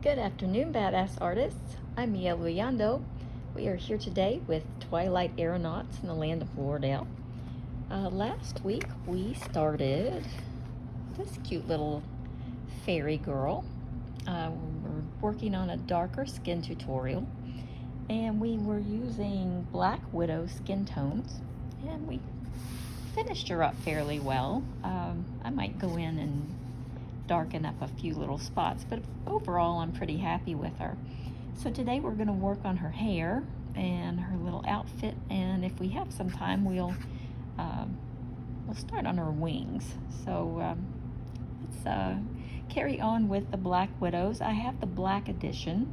Good afternoon, badass artists. I'm Mia Luyando. We are here today with Twilight Aeronauts in the land of Loradale. Last week we started this cute little fairy girl. We're working on a darker skin tutorial, and we were using Black Widow skin tones, and we finished her up fairly well. I might go in and darken up a few little spots, but overall I'm pretty happy with her. So today we're going to work on her hair and her little outfit, and if we have some time we'll start on her wings. So let's carry on with the Black Widows. I have the Black Edition,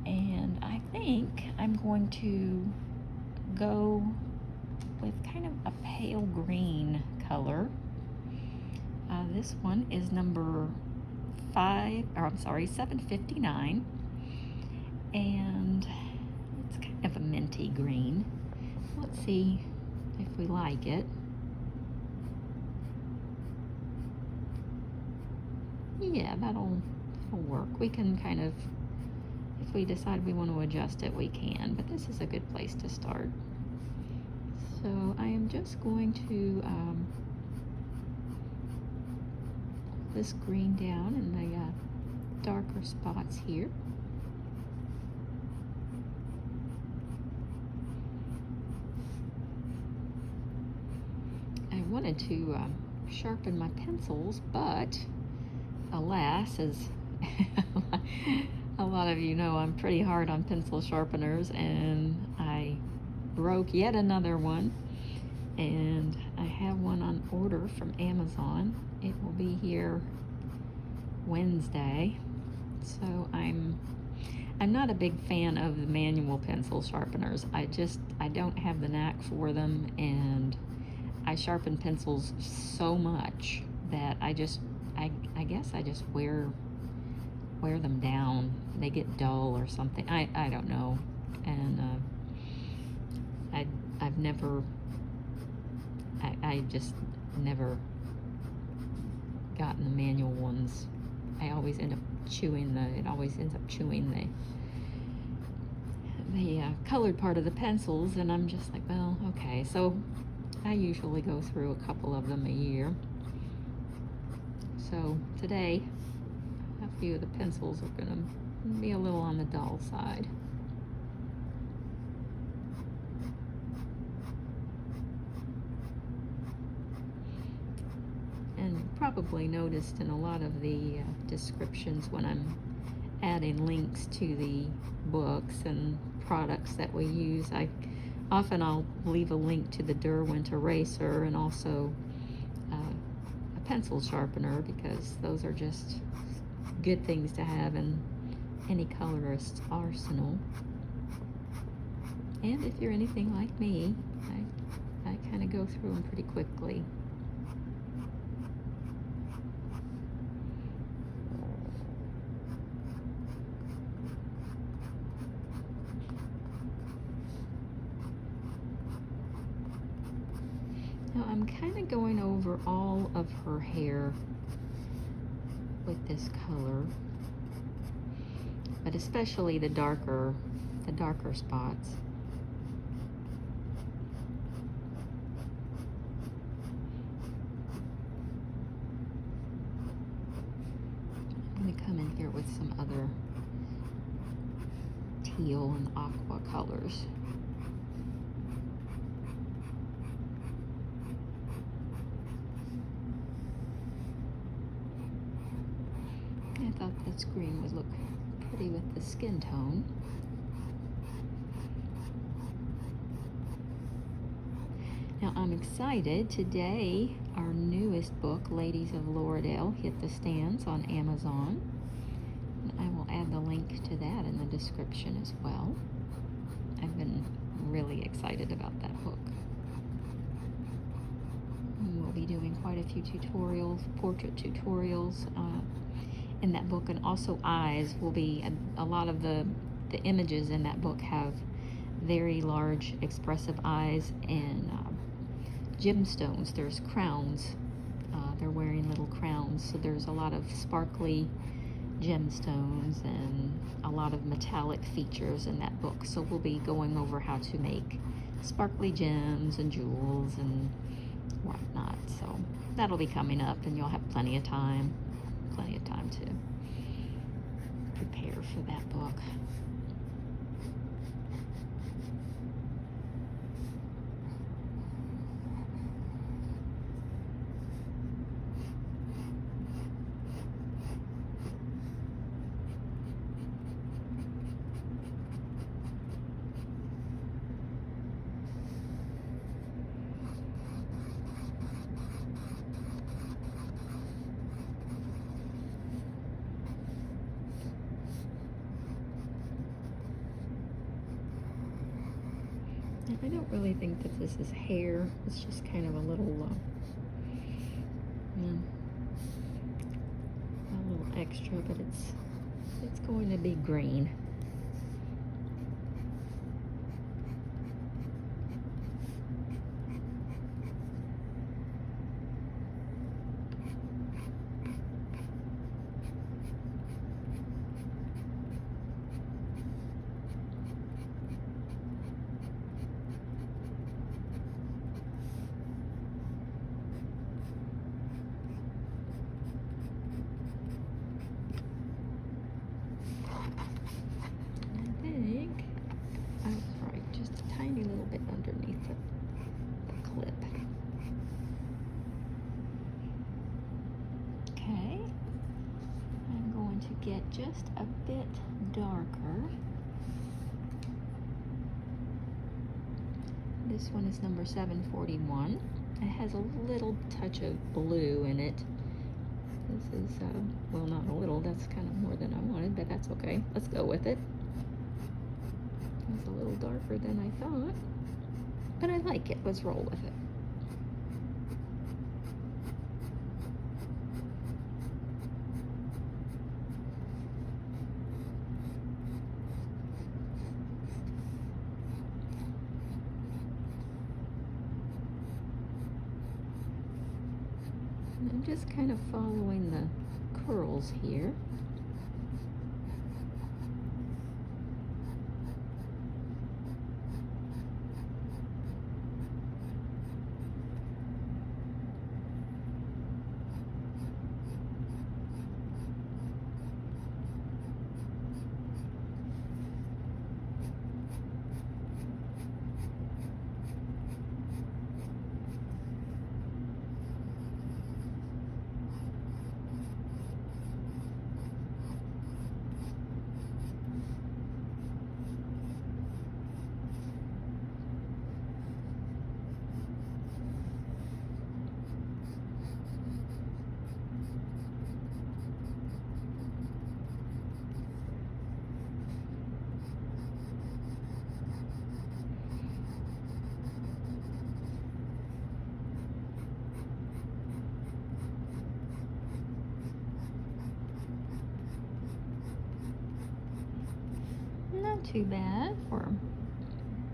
and I think I'm going to go with kind of a pale green color. This one is number 759, and it's kind of a minty green. Let's see if we like it. Yeah, that'll work. We can kind of, if we decide we want to adjust it, we can, but this is a good place to start. So I am just going to this green down in the darker spots here. I wanted to sharpen my pencils, but alas, as a lot of you know, I'm pretty hard on pencil sharpeners, and I broke yet another one, and I have one on order from Amazon. It will be here Wednesday. So I'm not a big fan of the manual pencil sharpeners. I don't have the knack for them, and I sharpen pencils so much that I guess I just wear them down. They get dull or something. I don't know. And I just never gotten the manual ones. I always end up chewing it always ends up chewing the colored part of the pencils, and I'm just like, well, okay. So I usually go through a couple of them a year. So today, a few of the pencils are gonna be a little on the dull side. And you probably noticed in a lot of the descriptions when I'm adding links to the books and products that we use, I'll leave a link to the Derwent eraser and also a pencil sharpener, because those are just good things to have in any colorist's arsenal. And if you're anything like me, I kind of go through them pretty quickly. Now I'm kind of going over all of her hair with this color, but especially the darker spots. I'm going to come in here with some other teal and aqua colors. I thought this green would look pretty with the skin tone. Now I'm excited. Today, our newest book, Ladies of Loradale, hit the stands on Amazon. And I will add the link to that in the description as well. I've been really excited about that book. And we'll be doing quite a few tutorials, portrait tutorials, in that book, and also eyes will be a lot of the images in that book have very large expressive eyes, and gemstones. There's crowns. They're wearing little crowns, so there's a lot of sparkly gemstones and a lot of metallic features in that book. So we'll be going over how to make sparkly gems and jewels and whatnot. So that'll be coming up, and you'll have plenty of time to prepare for that book. I don't really think that this is hair. It's just kind of a little extra, but it's going to be green. Get just a bit darker. This one is number 741. It has a little touch of blue in it. This is, well, not a little, that's kind of more than I wanted, but that's okay. Let's go with it. It's a little darker than I thought, but I like it. Let's roll with it. I'm just kind of following the curls here. Not too bad for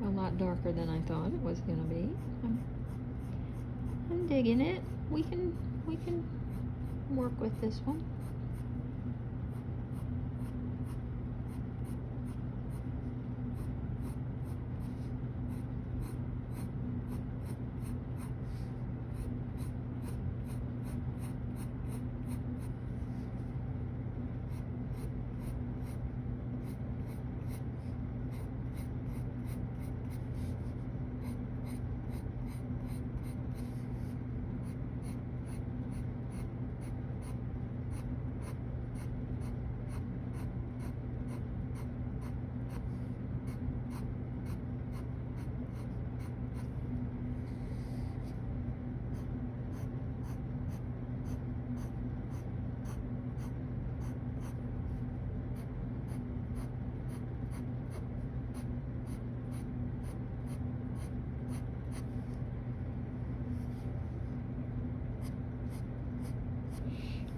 a lot darker than I thought it was going to be. I'm digging it. We can work with this one.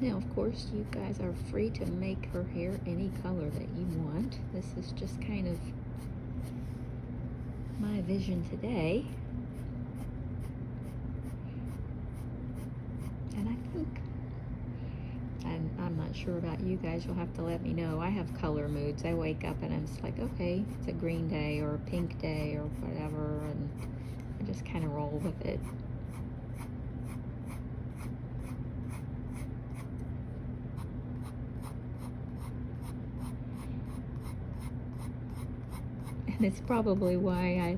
Now, of course, you guys are free to make her hair any color that you want. This is just kind of my vision today. And I think I'm not sure about you guys. You'll have to let me know. I have color moods. I wake up and I'm just like, okay, it's a green day or a pink day or whatever, and I just kind of roll with it. And it's probably why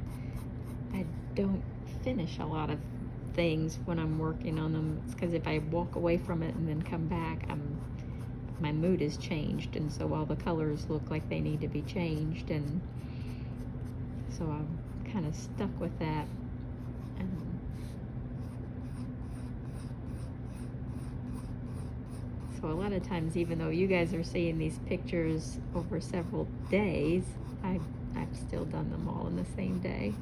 I don't finish a lot of things when I'm working on them. It's because if I walk away from it and then come back, my mood is changed, and so all the colors look like they need to be changed, and so I'm kind of stuck with that. So a lot of times, even though you guys are seeing these pictures over several days, I've still done them all in the same day.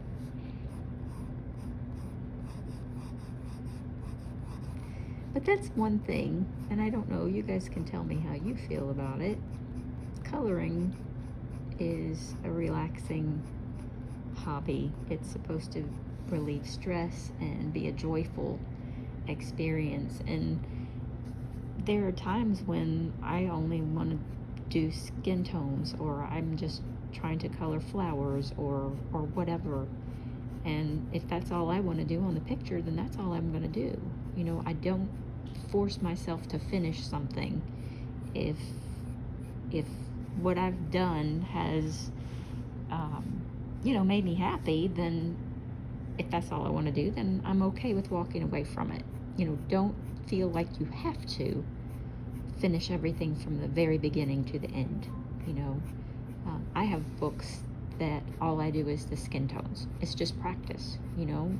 But that's one thing, and I don't know, you guys can tell me how you feel about it. Coloring is a relaxing hobby. It's supposed to relieve stress and be a joyful experience. And there are times when I only want to do skin tones, or I'm just trying to color flowers or whatever. And if that's all I want to do on the picture, then that's all I'm going to do. You know, I don't force myself to finish something. If what I've done has, you know, made me happy, then if that's all I want to do, then I'm okay with walking away from it. You know, don't feel like you have to finish everything from the very beginning to the end. You know, I have books that all I do is the skin tones. It's just practice, you know.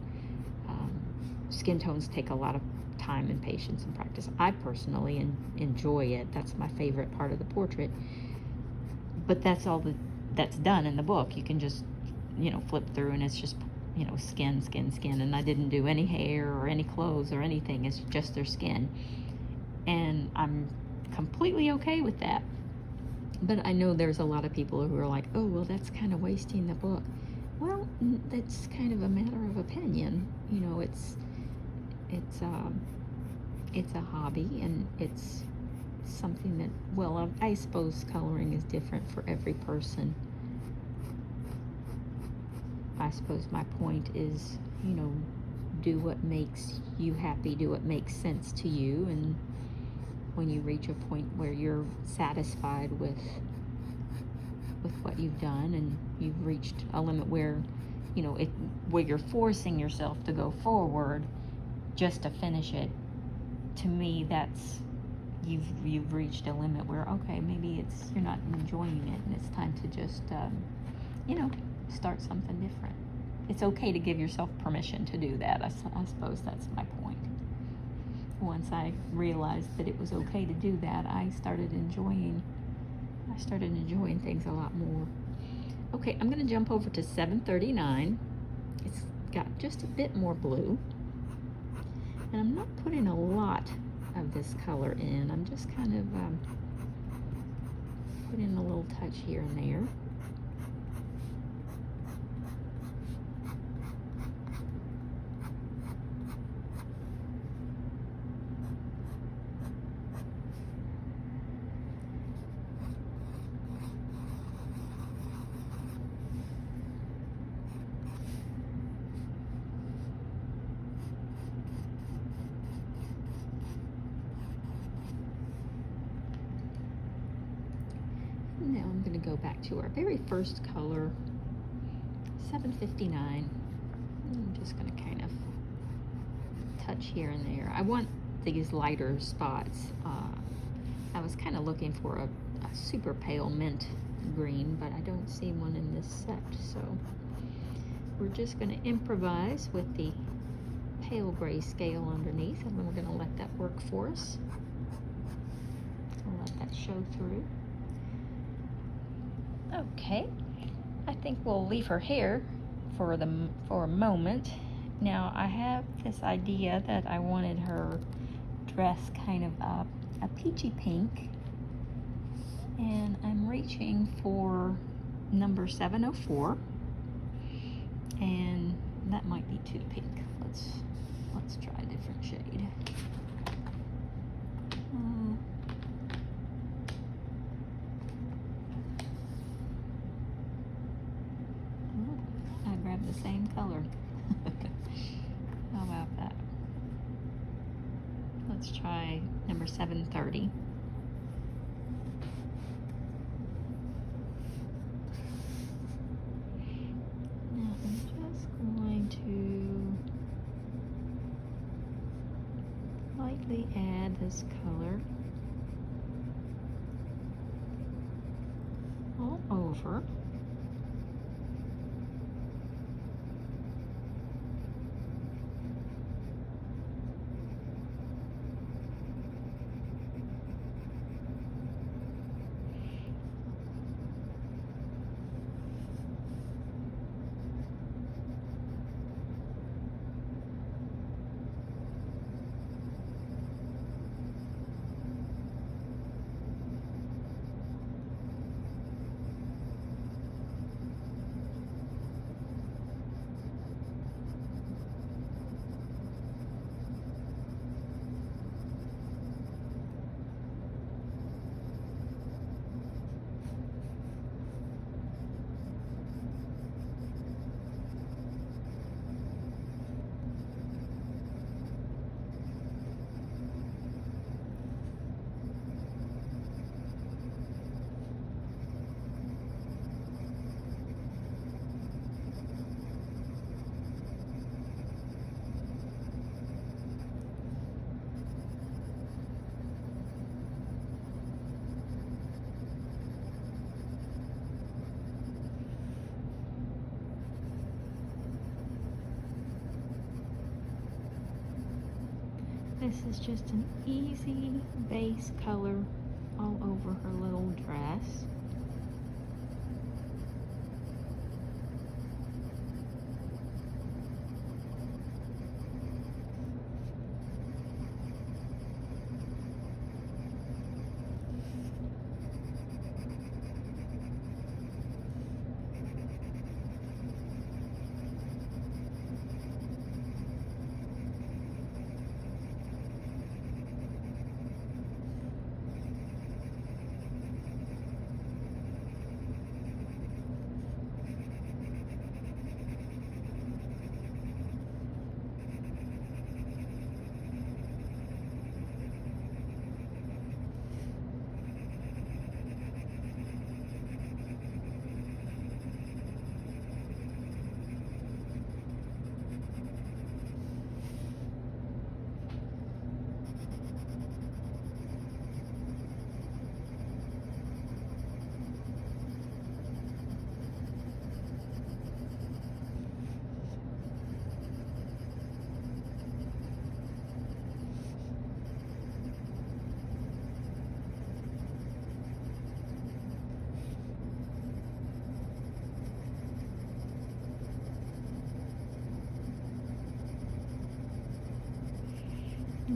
Skin tones take a lot of time and patience and practice. I personally enjoy it. That's my favorite part of the portrait. But that's all that's done in the book. You can just, you know, flip through and it's just, you know, skin, skin, skin. And I didn't do any hair or any clothes or anything. It's just their skin. And I'm completely okay with that. But I know there's a lot of people who are like, oh, well, that's kind of wasting the book. Well, that's kind of a matter of opinion. You know, it's a hobby, and it's something that, well, I suppose coloring is different for every person. I suppose my point is, you know, do what makes you happy, do what makes sense to you, and when you reach a point where you're satisfied with what you've done, and you've reached a limit where, you know, where you're forcing yourself to go forward just to finish it, to me, that's you've reached a limit where, okay, maybe you're not enjoying it, and it's time to just you know, start something different. It's okay to give yourself permission to do that. I suppose that's my point. Once I realized that it was okay to do that, I started enjoying things a lot more. Okay, I'm going to jump over to 739. It's got just a bit more blue. And I'm not putting a lot of this color in. I'm just kind of putting a little touch here and there. Now I'm going to go back to our very first color, 759. I'm just going to kind of touch here and there. I want these lighter spots. I was kind of looking for a super pale mint green, but I don't see one in this set, so we're just going to improvise with the pale gray scale underneath, and then we're going to let that work for us. I'll let that show through. Okay, I think we'll leave her here for a moment. Now, I have this idea that I wanted her dress kind of a peachy pink, and I'm reaching for number 704, and that might be too pink. Let's try a different shade. the same color. How about that? Let's try number 730. Now I'm just going to lightly add this color all over. This is just an easy base color all over her little dress.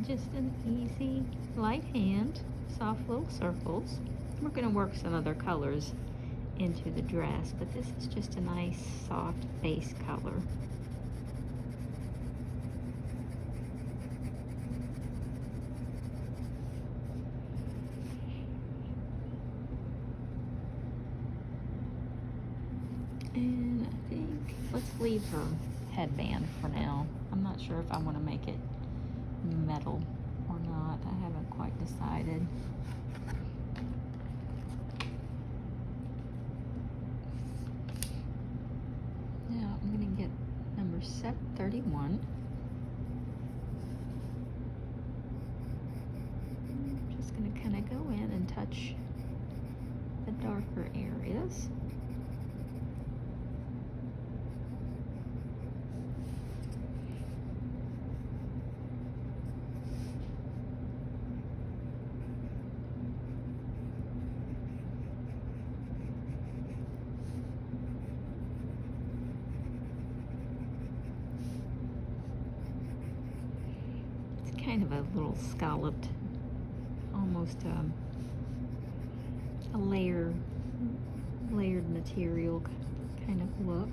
Just an easy light hand, soft little circles. We're going to work some other colors into the dress, but this is just a nice soft base color. And I think let's leave her headband for now. I'm not sure if I want to make it metal or not. I haven't quite decided. Now I'm going to get number 731. I'm just going to kind of go in and touch the darker areas. Kind of a little scalloped, almost a layered material kind of look.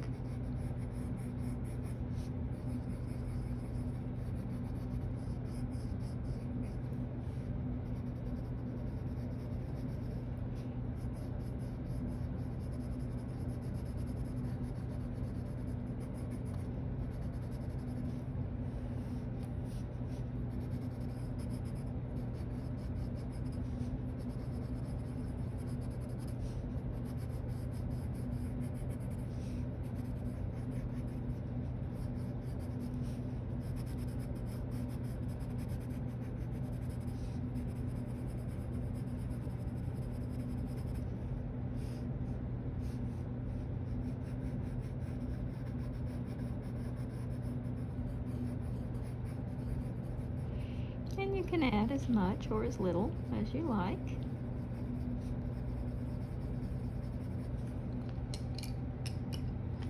you can add as much or as little as you like.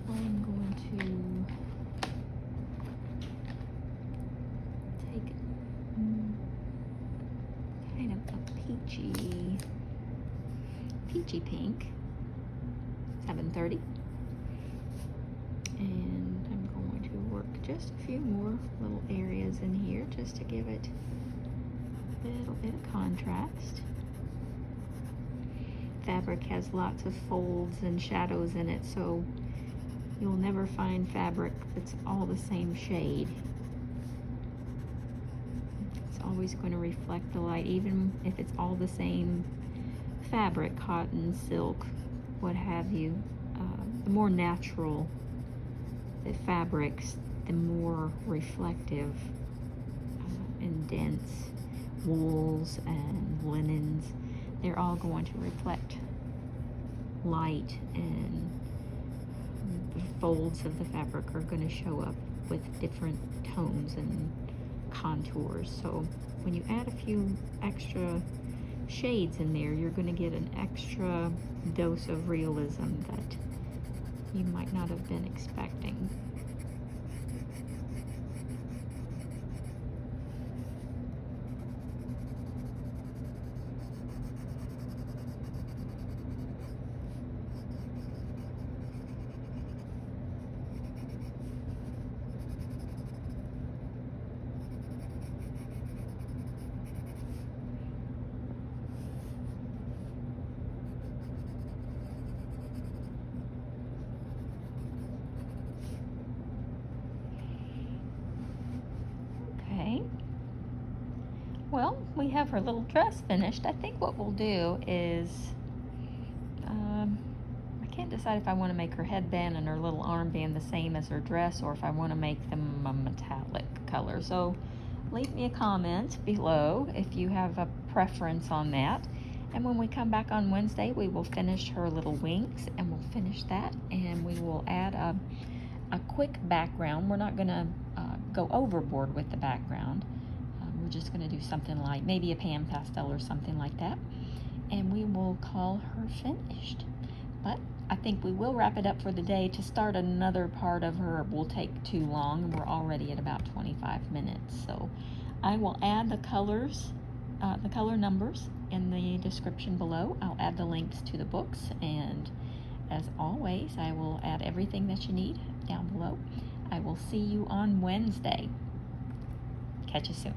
I'm going to take kind of a peachy pink, 730. And I'm going to work just a few more little areas in here just to give it a little bit of contrast. Fabric has lots of folds and shadows in it, so you'll never find fabric that's all the same shade. It's always going to reflect the light, even if it's all the same fabric, cotton, silk, what have you. The more natural the fabrics, the more reflective and dense wools and linens, they're all going to reflect light, and the folds of the fabric are going to show up with different tones and contours. So when you add a few extra shades in there, you're going to get an extra dose of realism that you might not have been expecting. Well, we have her little dress finished. I think what we'll do is, I can't decide if I want to make her headband and her little armband the same as her dress, or if I want to make them a metallic color. So leave me a comment below if you have a preference on that. And when we come back on Wednesday, we will finish her little wings, and we'll finish that, and we will add a quick background. We're not going to go overboard with the background. We're just going to do something like maybe a pan pastel or something like that, and we will call her finished. But I think we will wrap it up for the day. To start another part of her will take too long, and we're already at about 25 minutes. So I will add the colors, the color numbers in the description below. I'll add the links to the books, and as always, I will add everything that you need down below. I will see you on Wednesday. Catch you soon.